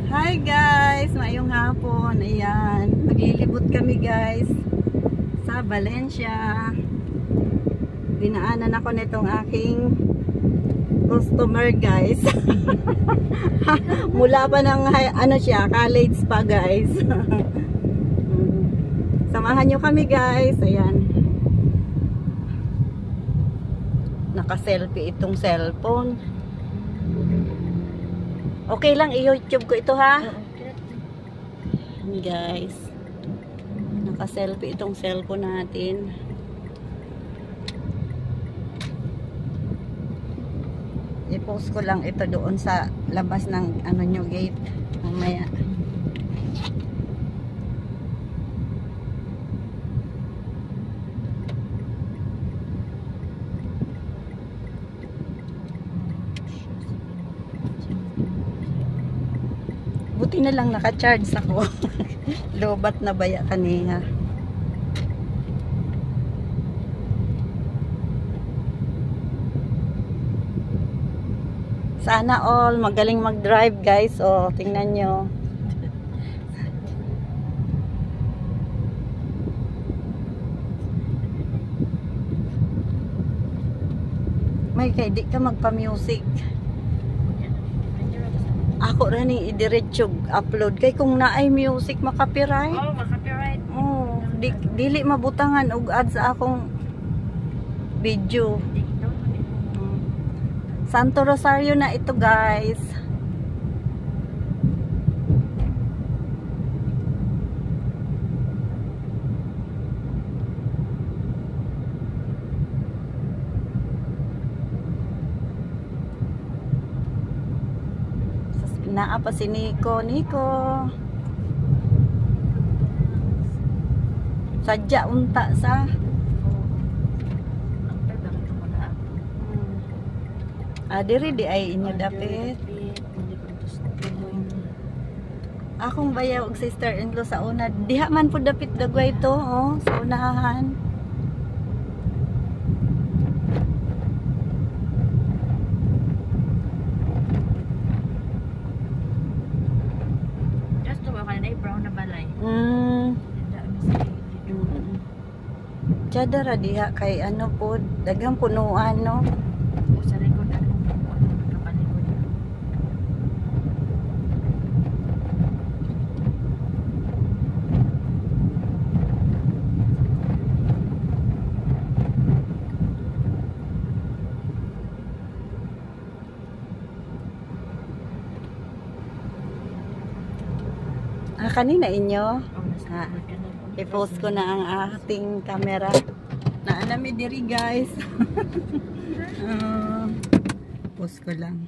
Hi guys, mayong hapon. Ayan, maglilibot kami guys sa Valencia. Dinaanan ako nitong aking customer guys. Mula pa ng ano siya, college pa guys. Samahan nyo kami guys. Ayan. Naka-selfie itong cellphone. Okay lang, i-YouTube ko ito ha. Guys, naka-selfie itong cellphone natin. I-post ko lang ito doon sa labas ng ano nyo gate. Mamaya. Buti na lang naka-charge ako. Lobat na baya kaniya. Sana all magaling mag-drive guys. O, tingnan nyo. May kay di ka magpa-music. Ako rin i-diretso upload kay kung naay music makapiright. Oh, makapiright. Oh, dili mabutangan og ads sa akong video. Santo Rosario na ito, guys. Naa pa si Nico. Sadya unta sa diri di ay inyo dapit. Akong bayaw og sister-in-law sa una. Diha man po dapit dagway to, oh, sa unahan. Chadara diha kay ano po, dagang punuan no. Sa likod ano kapalikod. Kanina inyo. I-post ko na ang ating camera. Naanami diri guys. Post ko lang.